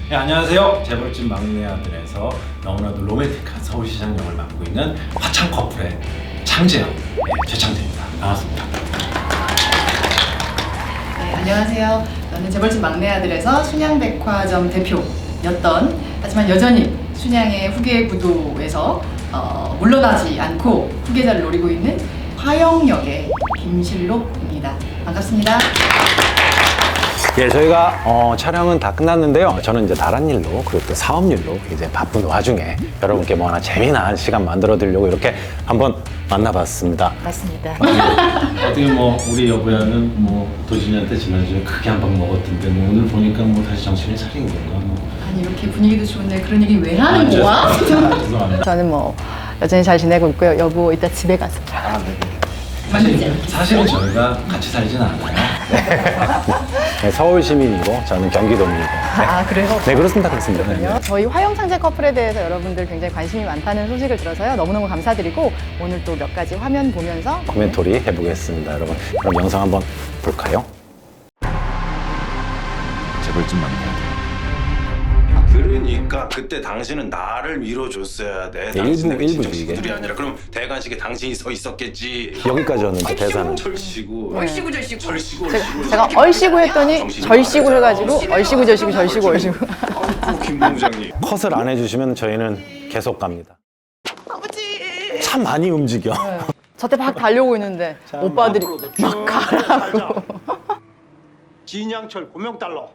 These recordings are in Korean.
네, 안녕하세요. 재벌집 막내 아들에서 너무나도 로맨틱한 서울시장 역을 맡고 있는 화창 커플의 창재영, 최창재입니다. 반갑습니다. 네, 안녕하세요. 저는 재벌집 막내 아들에서 순양백화점 대표였던, 하지만 여전히 순양의 후계 구도에서 물러나지 않고 후계자를 노리고 있는 화영역의 김실록입니다. 반갑습니다. 예, 저희가 촬영은 다 끝났는데요. 저는 이제 다른 일로 그리고 또 사업 일로 이제 바쁜 와중에 여러분께 뭐 하나 재미난 시간 만들어 드리려고 이렇게 한번 만나봤습니다. 맞습니다. 어떻게 뭐 우리 여보야는 뭐 도진이한테 지난주에 크게 한 방 먹었던데 뭐 오늘 보니까 뭐 다시 정신이 차린 건가 뭐. 아니, 이렇게 분위기도 좋은데 그런 얘기 왜 하는 아, 거야? 죄송합니다. 저는 뭐 여전히 잘 지내고 있고요. 여보, 이따 집에 가서 자. 사실은 저희가 같이 살지는 않아요. 네, 서울 시민이고 저는 경기도민이고. 아, 그래요? 네, 그렇습니다. 네. 저희 화영창재 커플에 대해서 여러분들 굉장히 관심이 많다는 소식을 들어서요. 너무너무 감사드리고 오늘 또 몇 가지 화면 보면서 코멘토리 해보겠습니다, 여러분. 그럼 영상 한번 볼까요? 재벌집 막내 아들. 그러니까 그때 당신은 나를 밀어줬어야 돼. 네, 당신은 일부 진정 이게. 식구들이 아니라 그럼 대관식에 당신이 서 있었겠지. 여기까지였는데 대사는. 절시고, 얼씨구 절시고, 절시고. 제가 얼씨구 했더니 절씨구 해가지고 얼씨구 절씨구 절씨구 얼씨구. 아이고, 김 본부장님. 컷을 안 해주시면 저희는 계속 갑니다. 아버지. 참 많이 움직여. 저때 막 달려오고 있는데 오빠들이 막 가라고. 진양철 고명달러.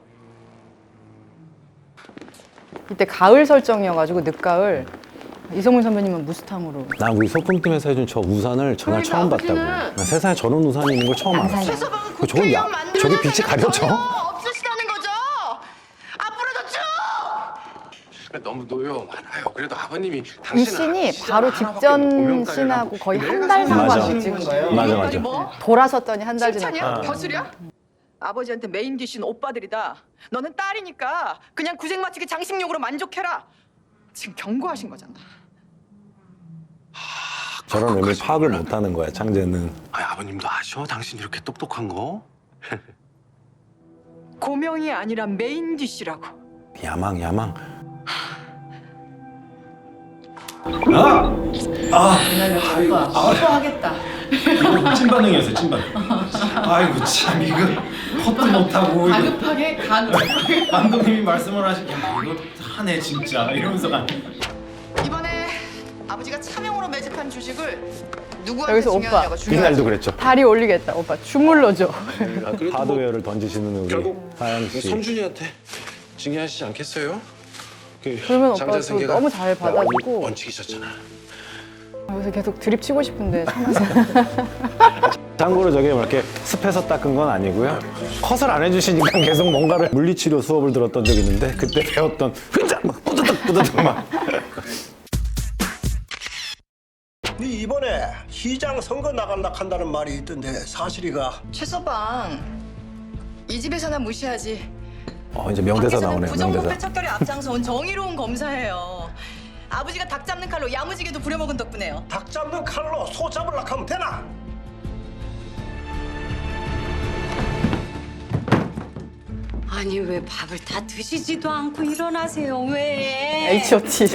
이때 가을 설정이어가지고 늦가을. 이성문 선배님은 무스탕으로. 난 우리 소품팀에서 해준 저 우산을 정말 처음 봤다고. 나 세상에 저런 우산이 있는 걸 처음 알았어. 저건 저게 빛이 가려져? 없으시다는 거죠? 앞으로도 쭉! 너무 노여 많아요. 그래도 아버님이 이 당신은 씬이 바로 직전 씬하고 거의 한 달 상관을 찍은 거예요. 맞아. 뭐? 돌아섰더니 한 달 지났다. 칭찬이야? 거슬이야? 아버지한테 메인 디쉬는 오빠들이다. 너는 딸이니까 그냥 구색 맞추기 장식용으로 만족해라. 지금 경고하신 거잖아. 저런 의미를 파악을 못하는 거야, 창재는. 아버님도 아셔? 당신 이렇게 똑똑한 거? 고명이 아니라 메인 디쉬라고. 야망. 오빠 아파하겠다. 이거 찐반응이었어요, 찐반응. 아이고 참 이거 컷도 못하고 이거 가급하게 감독님이 말씀을 하신 야 이거 하네 진짜 이러면서 이번에 아버지가 차명으로 매집한 주식을 누구한테 여기서 오빠. 중요하냐가 중요하지. 이날도 그랬죠. 다리 올리겠다. 오빠 주물러줘. 하드웨어를 던지시는 우리 결국 하영 씨. 손준이한테 증여하시지 않겠어요? 그러면 오빠가 또 너무 잘 받아주고 원칙이셨잖아. 여기서 계속 드립 치고 싶은데 참아서. 참고로 저게 뭐 이렇게 습해서 닦은 건 아니고요. 컷을 안 해주시니까 계속 뭔가를 물리치료 수업을 들었던 적이 있는데 그때 배웠던 휘작 막 뿌드득 막. 네 이번에 시장 선거 나간다 한다는 말이 있던데 사실이가? 최서방, 이 집에서나 무시하지. 이제 명대사 나오네요. 부정부패 명대사. 척결에 앞장서온 정의로운 검사예요. 아버지가 닭 잡는 칼로 야무지게도 부려먹은 덕분에요. 닭 잡는 칼로 소 잡으려고 하면 되나? 아니 왜 밥을 다 드시지도 않고 일어나세요? 왜? H.O.T.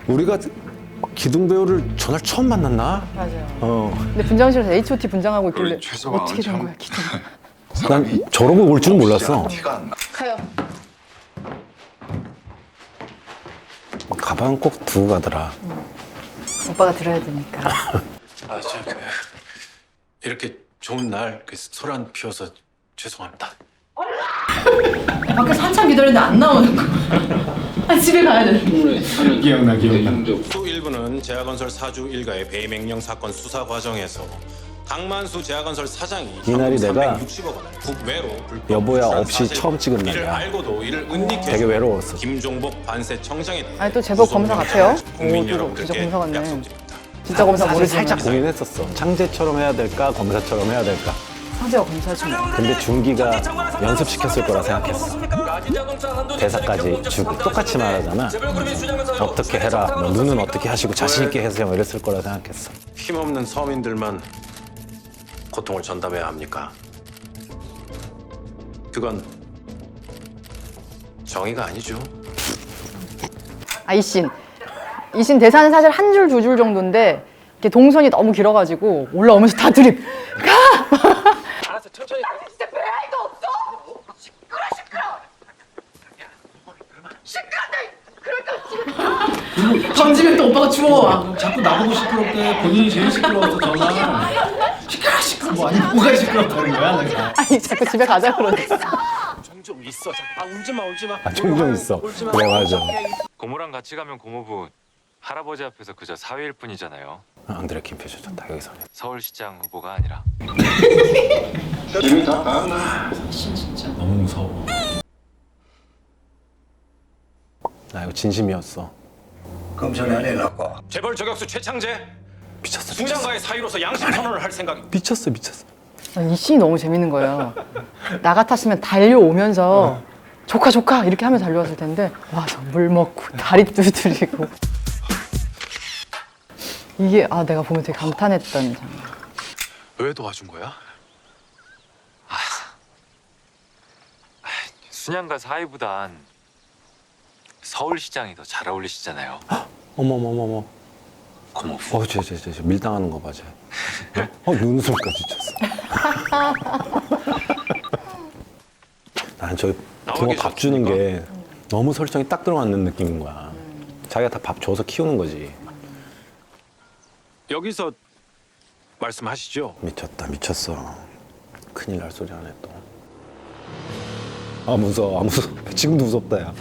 우리가 기둥 배우를 전날 처음 만났나? 맞아요. 근데 분장실에서 H.O.T. 분장하고 있길래 최소한 어떻게 된 참- 거야, 기둥. 난 저러고 올 줄은 몰랐어. 가요. 가방 꼭 두고 가더라. 오빠가 들어야 되니까. 이렇게 좋은 날 소란 피워서 죄송합니다. 밖에서 한참 기다리는데 안 나오는 거. 아, 집에 가야 돼. 기억나. 수 1부는 제아건설 사주 일가의 배임행령 사건 수사 과정에서 강만수 제아건설 사장이 이날이 내가 360억 원을 국외로 불법 여보야 유출한 없이 사실을 처음 찍은 이를 날이야. 알고도 이를 은닉해 되게 외로웠어. 김종복 관세청장에 대해 아니, 또 제법 검사 같아요. 국민 오, 또 여러분들께 진짜 검사 같네. 약속드립니다. 진짜 검사 사실 모르지만. 살짝 고민했었어. 창재처럼 해야 될까, 검사처럼 해야 될까. 상재가 검사지 뭐. 근데 준기가 연습시켰을 거라 생각했어. 대사까지 주고 똑같이 말하잖아. 어떻게 해라, 뭐 눈은 어떻게 하시고 자신 있게 해서 이랬을 거라 생각했어. 힘없는 서민들만 고통을 전담해야 합니까? 그건 정의가 아니죠. 이 씬. 이 씬 대사는 사실 한 줄, 두 줄 정도인데 이렇게 동선이 너무 길어가지고 올라오면서 다 드립. 던지면 또 오빠가 주워. 자꾸 나보고 시끄럽게 본인이 제일 시끄러워서 전화. 시끄러 뭐 아니 뭐가 시끄럽다는 거야 내가. 아니 자꾸 집에 가자 그러네. 종종 있어. 울지 마. 종종 있어. 그래, 맞아. 고모랑 같이 가면 고모부 할아버지 앞에서 그저 사위일 뿐이잖아요. 앙드레 김표정 좋다, 여기서. 서울시장 후보가 아니라. 진짜 너무 무서워. 나 이거 진심이었어. 검찰에 안 해갖고 재벌 저격수 최창재 미쳤어. 승장가의 사위로서 양심 선언을 할 생각입니다. 미쳤어. 이 씬이 너무 재밌는 거예요. 나 같았으면 달려오면서 조카 이렇게 하면서 달려왔을 텐데 와서 물 먹고 다리 두드리고 이게 내가 보면 되게 감탄했던 장면. 왜 도와준 거야? 순양가 사위보단 서울시장이 더 잘 어울리시잖아요. 어머머머머. 고모부. 쟤 밀당하는 거 봐, 쟤. 눈웃음까지 쳤어. 난 저기 붕어 밥 주는 게 너무 설정이 딱 들어맞는 느낌인 거야. 자기가 다 밥 줘서 키우는 거지. 여기서 말씀하시죠. 미쳤어. 큰일 날 소리 안 해, 또. 무서워. 지금도 무섭다, 야.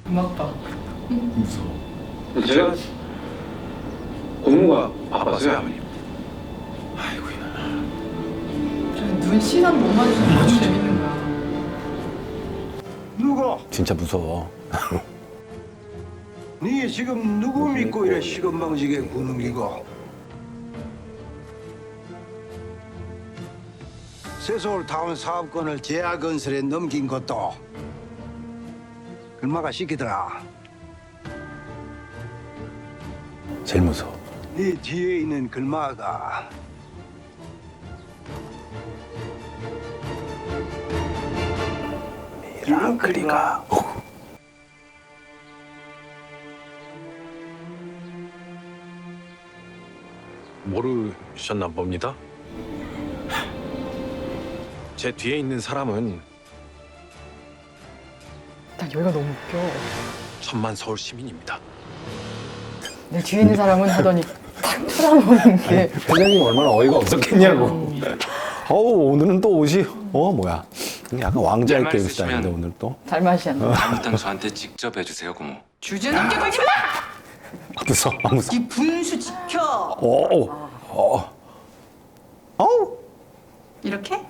음악방 무서워. 제가 고모가 바빠서요, 아버님. 눈 시선 못 맞추는 거 너무 재밌는 거야. 누구? 진짜 무서워. 니 지금 누구 믿고 이래 시건방지게 구는기고? 세서울타운 사업권을 제야건설에 넘긴 것도 글마가 시키더라. 제일 무서워. 네 뒤에 있는 글마가 미라클이가. 모르셨나 봅니다. 제 뒤에 있는 사람은 난 여기가 너무 웃겨. 천만 서울 시민입니다. 내 뒤에 있는 사람은 하더니 탁 쳐다보는 게 회장님 얼마나 어이가 없었겠냐고. 오늘은 또 옷이 뭐야? 약간 왕자의 말 게임 쓰시면- 스타일인데 오늘 또. 달맛이 안 나. 다음부터는 저한테 직접 해주세요, 고모. 주제 넘게 걸지 마. 무서워. 이 분수 지켜. 이렇게?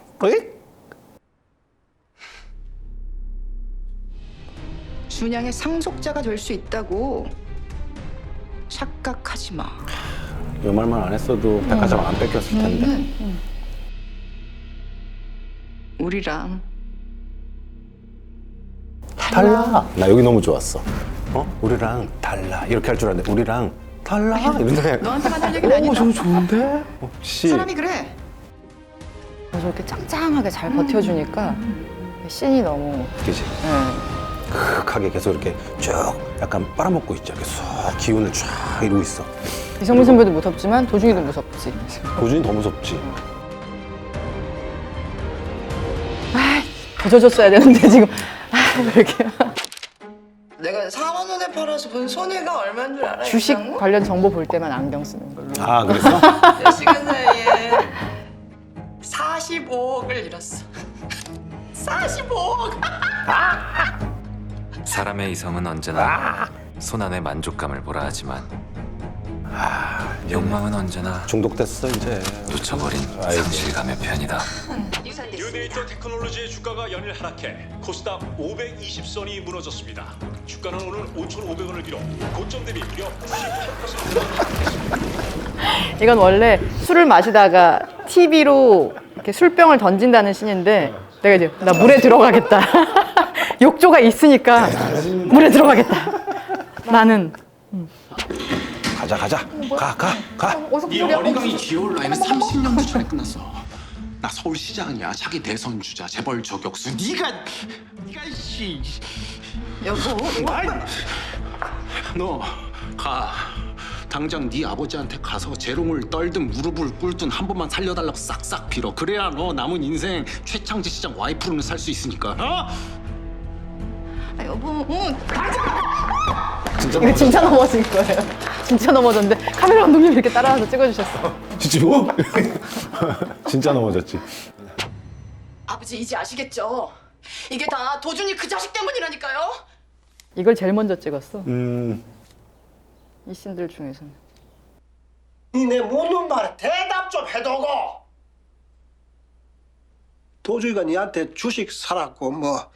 준양의 상속자가 될 수 있다고 착각하지 마. 이 말만 안 했어도 백화점 안 뺏겼을 텐데. 우리랑 달라. 나 여기 너무 좋았어. 우리랑 달라. 이렇게 할 줄 알았는데 우리랑 달라. 이런데. 너한테만 할 얘기는 아니다. 저거 좋은데? 혹시 사람이 그래. 저렇게 짱짱하게 잘 버텨주니까 씬이 너무 그지? 크하게 계속 이렇게 쭉 약간 빨아먹고 있죠. 이렇게 쑥 기운을 쫙 이루고 있어. 이성민 선배도 무섭지만 도중이도 무섭지. 도준이 더 무섭지. 더 젖었어야 되는데 지금 왜 이렇게 내가 4만 원에 팔아서 본 손해가 얼마인 줄 알아? 주식 관련 정보 볼 때만 안경 쓰는 걸로. 그랬어? 몇 시간 사이에 45억을 잃었어. 45억! 사람의 이성은 언제나 손안의 만족감을 보라 하지만 욕망은 언제나 중독됐어 이제. 놓쳐버린 아이고. 상실감의 편이다. 뉴데이터 테크놀로지의 주가가 연일 하락해 코스닥 520선이 무너졌습니다. 주가는 오늘 5,500원을 기록 고점 대비 무려 98%. 이건 원래 술을 마시다가 TV로 이렇게 술병을 던진다는 씬인데 내가 이제 나 물에 들어가겠다. 욕조가 있으니까 물에 들어가겠다. 나는 가자. 가. 어서 이 어리광이 기어올 라인은 30년도 전에 끝났어. 나 서울시장이야. 차기 대선 주자 재벌 저격수. 네가 씨. 여보. 너 가. 당장 네 아버지한테 가서 재롱을 떨든 무릎을 꿇든 한 번만 살려달라고 싹싹 빌어. 그래야 너 남은 인생 최창재 시장 와이프로는 살 수 있으니까. 어? 여보. 이거 진짜 넘어진 거예요. 진짜 넘어졌는데 카메라 감독님이 이렇게 따라와서 찍어주셨어. 진짜 뭐? 진짜 넘어졌지. 아버지 이제 아시겠죠? 이게 다 도준이 그 자식 때문이라니까요. 이걸 제일 먼저 찍었어. 이 씬들 중에서는. 니내 묻는 말에 대답 좀 해도고. 도주이가 니한테 주식 살았고 뭐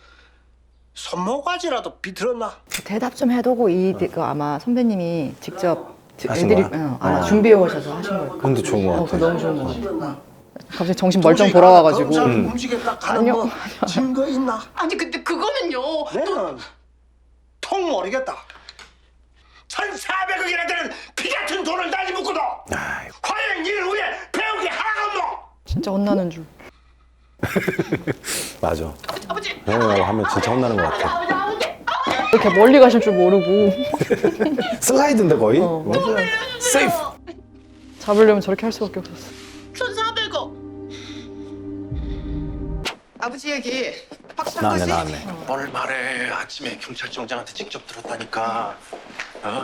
손모가지라도 비틀었나? 대답 좀 해두고 이거 아마 선배님이 직접 하신 애드립 거야? 아마 준비해 오셔서 하신 거예요. 근데 좋은 거 같아. 그거 너무 좋은 거 같아. 갑자기 정신 멀쩡 돌아와가지고. 검찰 움직였다 가는 뭐 증거 있나? 아니 근데 그거는요. 내는 통 모르겠다. 1,400억이나 되는 피 같은 돈을 날리 묶고도 과연 일 후에 배운 게 하나가 없노? 진짜 혼나는 줄. 맞아. 아버지. 하면 진짜 혼나는 것 같아. 이렇게 멀리 가실 줄 모르고. 슬라이드인데 거의? 세이프. 잡으려면 저렇게 할 수밖에 없었어. 1,400억. 아버지 얘기 확실한 거지? 나왔네. 뭘 말해. 아침에 경찰청장한테 직접 들었다니까.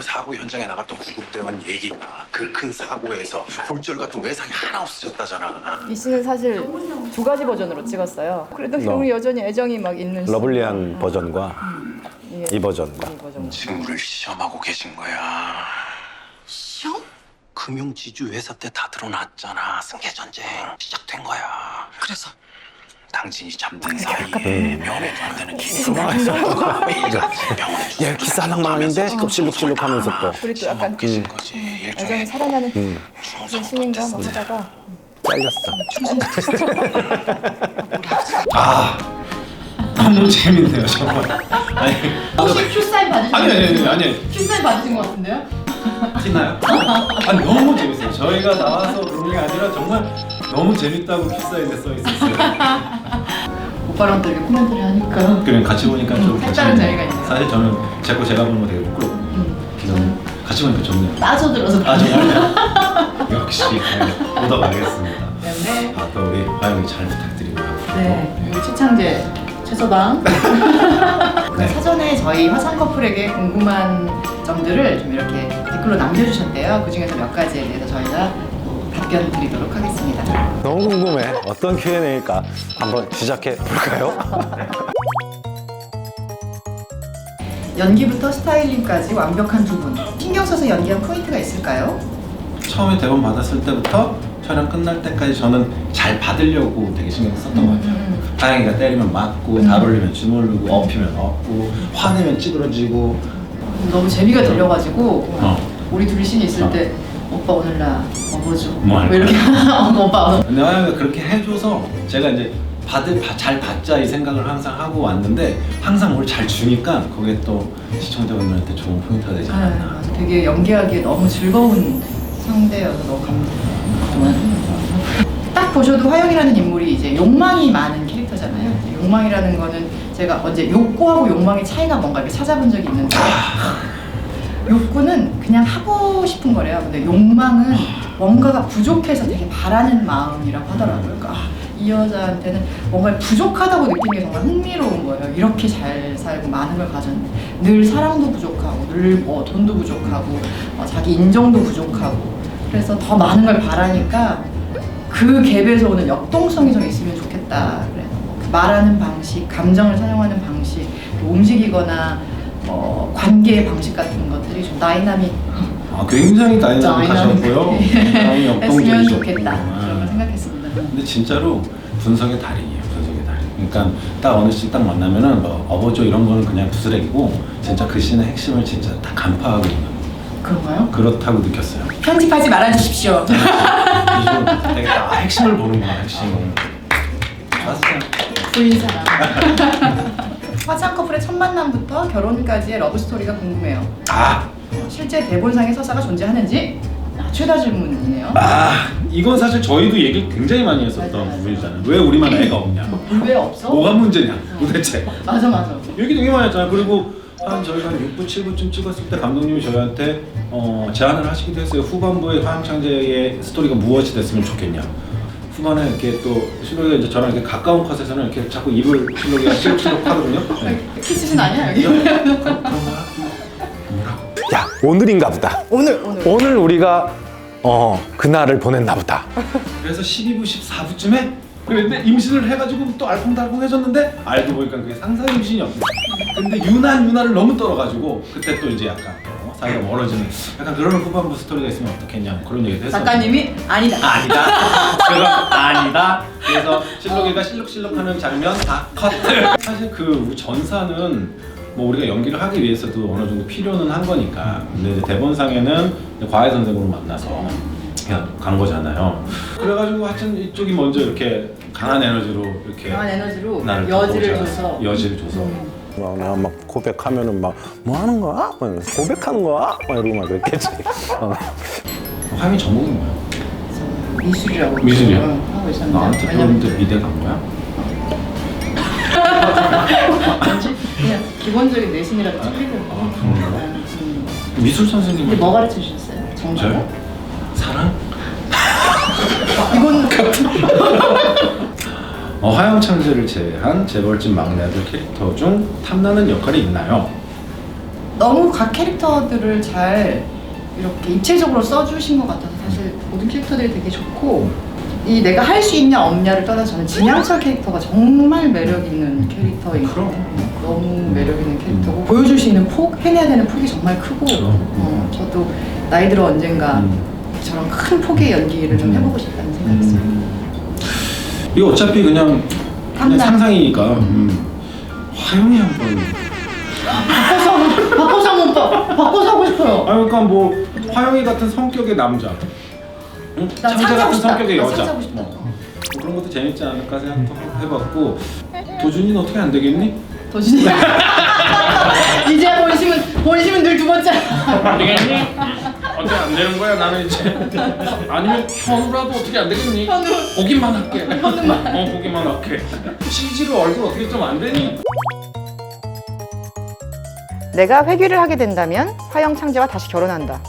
사고 현장에 나갔던 구급대원 얘기가 그 큰 사고에서 골절 같은 외상이 하나 없어졌다잖아. 이 씬은 사실 두 가지 버전으로 찍었어요. 그래도 형이 여전히 애정이 막 있는 씬. 러블리한 버전과 이 버전과. 직무를 시험하고 계신 거야. 시험? 금융지주 회사 때 다 드러났잖아. 승계전쟁 시작된 거야. 그래서 당신이 잠든 사이에 면회도 안 되는 기술을 얘 키스할랑망인데 껍질룩질룩 하면서 또. 우리 또 약간 계신 거지. 애정이 살아나는 그런 씬인가 막 하다가 잘렸어. 너무 재밌네요 정말. 아니, 혹시 큐사인 받으신 아니. 큐사인 받으신 것 같은데요? 티나요? 아니 너무 재밌어요. 저희가 나와서 그런 게 아니라 정말 너무 재밌다고 키사인에 써 있었어요. 오빠랑 또 이렇게 코멘트를 하니까 그냥 같이 보니까 좀 색다른 괜찮네요. 재미가 있네요. 사실 저는 제 거 제가 보는 거 되게 부끄럽고 기성 같이 보니까 좋네요. 빠져들어서 정말요? 역시 얻어가겠습니다. 네. 또 우리 화영이 잘 부탁드리고요. 네, 우리 최창재 최소방 네. 사전에 저희 화상 커플에게 궁금한 점들을 좀 이렇게 댓글로 남겨주셨대요. 그 중에서 몇 가지에 대해서 저희가 답변 드리도록 하겠습니다. 너무 궁금해. 어떤 Q&A일까? 한번 시작해 볼까요? 연기부터 스타일링까지 완벽한 두 분. 신경 써서 연기한 포인트가 있을까요? 처음에 대본 받았을 때부터 촬영 끝날 때까지 저는 잘 받으려고 되게 신경 썼던 것 같아요. 다행이가 때리면 맞고, 잘 올리면 주물르고, 엎이면 엎고, 화내면 찌그러지고. 너무 재미가 들려가지고 우리 둘이 씬이 있을 때 오빠 오늘 나 업어줘. 뭐 뭐 이렇게 오빠 근데 화영이가 그렇게 해줘서 제가 이제 잘 받자 이 생각을 항상 하고 왔는데 항상 뭘 잘 주니까 그게 또 시청자분들한테 좋은 포인트가 되지 않았나. 되게 연기하기에 너무 즐거운 상대여서 너무 감동합니다. 딱 보셔도 화영이라는 인물이 이제 욕망이 많은 캐릭터잖아요. 욕망이라는 거는 제가 언제 욕구하고 욕망의 차이가 뭔가 이렇게 찾아본 적이 있는데 욕구는 그냥 하고 싶은 거래요. 근데 욕망은 뭔가가 부족해서 되게 바라는 마음이라고 하더라고요. 그러니까 이 여자한테는 뭔가 부족하다고 느낀 게 정말 흥미로운 거예요. 이렇게 잘 살고 많은 걸 가졌는데 늘 사랑도 부족하고 늘 뭐 돈도 부족하고 자기 인정도 부족하고 그래서 더 많은 걸 바라니까 그 갭에서 오는 역동성이 좀 있으면 좋겠다. 그래서 말하는 방식, 감정을 사용하는 방식, 움직이거나 관계의 방식 같은 것들이 좀 다이나믹. 굉장히 다이나믹하셨고요. 굉장히 했으면 역동적이셨고. 좋겠다. 그런 걸 생각했습니다. 근데 진짜로 분석의 달인이에요. 분석의 달인. 그러니까 딱 어느 씬 딱 만나면은 뭐 업어줘 이런 거는 그냥 부스레기고 진짜 그 씬의 핵심을 진짜 다 간파하고 있는. 그런가요? 그렇다고 느꼈어요. 편집하지 말아주십시오. 되게 딱 핵심을 보는구나. 핵심을. 좋았어요. 부인사랑. 화창 커플의 첫 만남부터 결혼까지의 러브 스토리가 궁금해요. 실제 대본상의 서사가 존재하는지. 최다 질문이네요. 이건 사실 저희도 얘기 굉장히 많이 했었던 맞아. 부분이잖아요. 왜 우리만 애가 없냐? 왜 없어? 뭐가 문제냐 도대체. 맞아. 얘기 되게 많이 했잖아요. 그리고 저희가 한 6부, 7부쯤 찍었을 때 감독님이 저희한테 제안을 하시기도 했어요. 후반부에 화양창제의 스토리가 무엇이 됐으면 좋겠냐. 후반에 이렇게 또 실록이가 이제 저랑 이렇게 가까운 컷에서는 이렇게 자꾸 입을 실록이가 실룩실룩 하거든요. 네. 키스신 아니야 여기? 야, 오늘인가 보다. 오늘 우리가 그날을 보냈나 보다. 그래서 12부, 14부쯤에 그런데 임신을 해가지고 또 알콩달콩해졌는데 알고 보니까 그게 상상 임신이었고 근데 유나를 너무 떨어가지고 그때 또 이제 약간 사이가 멀어지는 약간 그런 후반부 스토리가 있으면 어떻겠냐 그런 얘기도 했었어요. 작가님이 아니다. 그건 아니다. 그래서 실록이가 실룩실룩하는 장면 다 컷. 사실 그 전사는 뭐 우리가 연기를 하기 위해서도 어느 정도 필요는 한 거니까. 근데 이제 대본상에는 과외 선생으로 만나서 그냥 간 거잖아요. 그래가지고 하여튼 이쪽이 먼저 이렇게 강한 에너지로 나를 여지를 여지를 줘서. 내가 막 고백하면은 막 뭐 하는 거야? 막 고백하는 거야? 막 이러고 막 그랬겠지. 화영이 전공이 뭐야? 미술이라고. 미술이야? 하고 있었는데. 나한테 그런데 미대 간 거야? 그냥 기본적인 내신이라도 찍히려고. 미술 선생님. 근데 뭐 가르쳐 주셨어요? 정말? 저요? 사랑? 이건 화양창제를 제외한 재벌집 막내 아들 캐릭터 중 탐나는 역할이 있나요? 너무 각 캐릭터들을 잘 이렇게 입체적으로 써주신 것 같아서 사실 모든 캐릭터들이 되게 좋고 이 내가 할 수 있냐 없냐를 떠나서 저는 진양철 캐릭터가 정말 매력 있는 캐릭터인 것 같아요. 너무 매력 있는 캐릭터고 보여줄 수 있는 폭, 해내야 되는 폭이 정말 크고 저도 나이 들어 언젠가 저런 큰 폭의 연기를 좀 해보고 싶다는 생각이 있어요. 이거 어차피 그냥 상상이니까 화영이 한번 바꿔서 한번 바꿔서 하고 싶어요. 그러니까 뭐 화영이 같은 성격의 남자 나 창자 같은 성격의 나 여자 찾아보고 싶다. 그런 것도 재밌지 않을까 생각도 해봤고 도준이는 어떻게 안 되겠니? 도진이 이제 본심은 늘 두 번째. 안 되겠니? 어떻게 안 되는 거야 나는 이제 아니면 현우라도 어떻게 안 되겠니? 현우. 보기만 할게. 현우만. 보기만 할게. CG로 얼굴 어떻게 좀 안 되니? 내가 회귀를 하게 된다면 화영창제와 다시 결혼한다.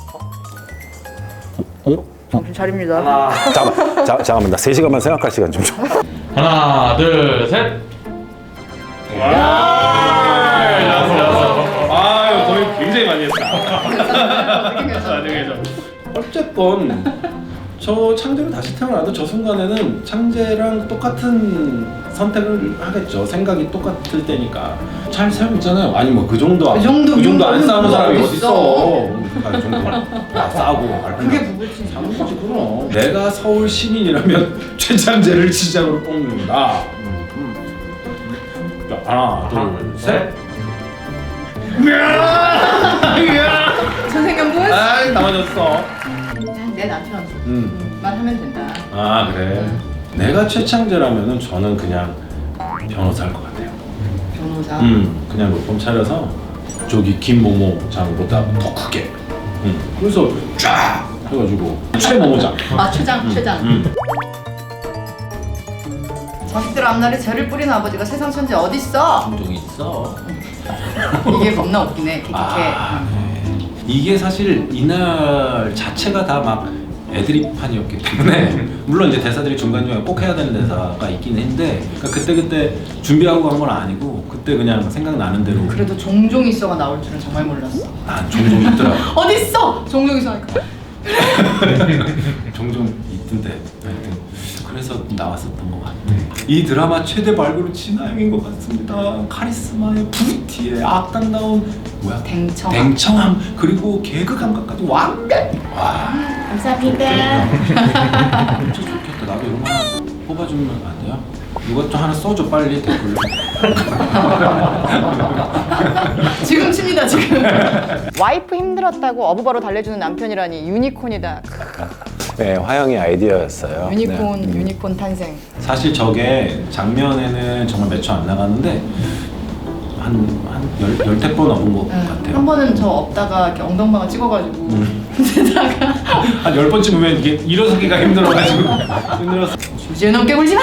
정신 차립니다. 잠깐만, 나 3시간만 생각할 시간 좀 줘. 하나, 둘, 셋. 아유 거의 굉장히 많이 했다. 어쨌건 저 창제로 다시 태어나도 저 순간에는 창제랑 똑같은 선택을 하겠죠. 생각이 똑같을 때니까. 잘 살고 아니 뭐 그 정도 안 싸우는 사람이 어딨어. 그 정도 싸우고 그게 부부지. 사는 거지 그럼. 내가 서울 시민이라면 최창제를 시장으로 뽑는다. 하나 둘 셋. 선생님분? 아이 다 맞았어. 그냥 내 남편만 하면 된다. 아 그래. 내가 최창제라면은 저는 그냥 변호사 할 것 같아요. 변호사? 그냥 로펌 차려서 저기 김모모 장보다 더 크게. 그래서 쫙 해가지고 최모모장. 아 최장. 자식들 앞날에 죄를 뿌리는 아버지가 세상 천지 어딨어? 종종이 있어. 이게 겁나 웃기네. 이게 사실 이날 자체가 다 막 애드립판이었기 때문에 물론 이제 대사들이 중간중간에 꼭 해야 되는 대사가 있긴 한데 그러니까 그때 준비하고 간 건 아니고 그때 그냥 생각나는 대로. 그래도 종종 있어가 나올 줄은 정말 몰랐어. 난 종종 있더라고. 어딨어? 종종 있어 하니까. 종종 있던데 하여튼 그래서 나왔었던 것 같아. 이 드라마 최대 발굴은 진아영인 것 같습니다. 카리스마에 부티에 악당다운 댕청함 그리고 개그 감각까지 완벽. 와 감사합니다. 진짜 좋겠다. 나도 이런 거 하나 뽑아주면 안 돼요? 이것 좀 하나 써줘 빨리 댓글로. 지금 칩니다 지금. 와이프 힘들었다고 어부바로 달래주는 남편이라니 유니콘이다. 네, 화영이 아이디어였어요. 유니콘 탄생. 사실 저게 장면에는 정말 몇 초 안 나갔는데 한 열댓 번 와본 것 같아요. 한 번은 저 없다가 이렇게 엉덩방아 찍어가지고 그러다가 한 10번쯤 오면 이게 일어서기가 힘들어가지고 힘들어서. 주제 넘게 굴지 마!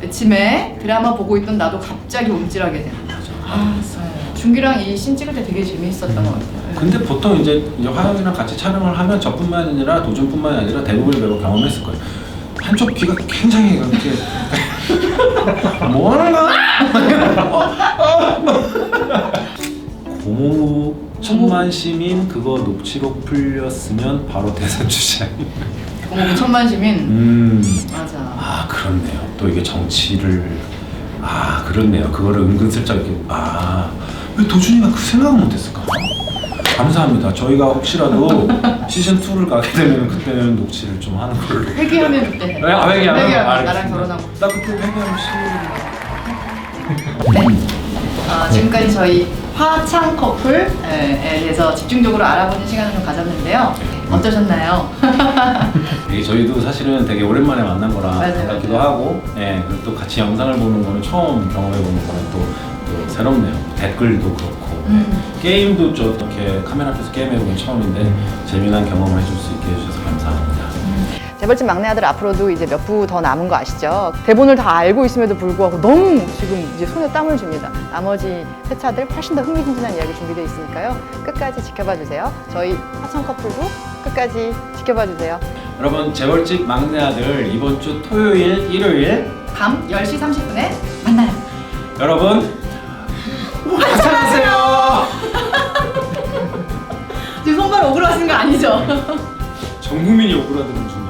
아침에 드라마 보고 있던 나도 갑자기 움찔하게 돼. 준기랑 이 씬 찍을 때 되게 재미있었던 것 같아요. 근데 보통 이제 화영이랑 같이 촬영을 하면 저뿐만 아니라 도준뿐만 아니라 대부분의 배우가 경험했을 거예요. 한쪽 귀가 굉장히 이렇게 뭐 하는 거야? 고모 천만 시민 그거 녹취록 풀렸으면 바로 대선 주자. 고모 천만 시민. 맞아. 아 그렇네요. 또 이게 정치를 그렇네요. 그거를 은근슬쩍 이렇게 왜 도준이가 그 생각을 못했을까? 감사합니다. 저희가 혹시라도 시즌 2를 가게 되면 그때는 녹취를 좀 하는 걸로. 회귀하면 그때. 회귀하면 나랑 결혼하고. 나 그때 회귀하면 네. 지금까지 저희 화창 커플에 대해서 집중적으로 알아보는 시간을 좀 가졌는데요. 어떠셨나요? 저희도 사실은 되게 오랜만에 만난 거라 맞아요. 같기도 하고, 그리고 또 같이 영상을 보는 거는 처음 경험해보는 거는 또 새롭네요. 댓글도 그렇고, 게임도 좀 이렇게 카메라 앞에서 게임해보는 처음인데 재미난 경험을 해줄 수 있게 해주셔서 감사합니다. 재벌집 막내 아들 앞으로도 이제 몇 부 더 남은 거 아시죠? 대본을 다 알고 있음에도 불구하고 너무 지금 이제 손에 땀을 줍니다. 나머지 회차들 훨씬 더 흥미진진한 이야기 준비되어 있으니까요. 끝까지 지켜봐 주세요. 저희 화성 커플도 끝까지 지켜봐 주세요. 여러분, 재벌집 막내 아들 이번 주 토요일, 일요일 밤 10시 30분에 만나요. 여러분 화창하세요. 지금 손발 오그라진 거 아니죠? 전 국민이 오그라드는 중.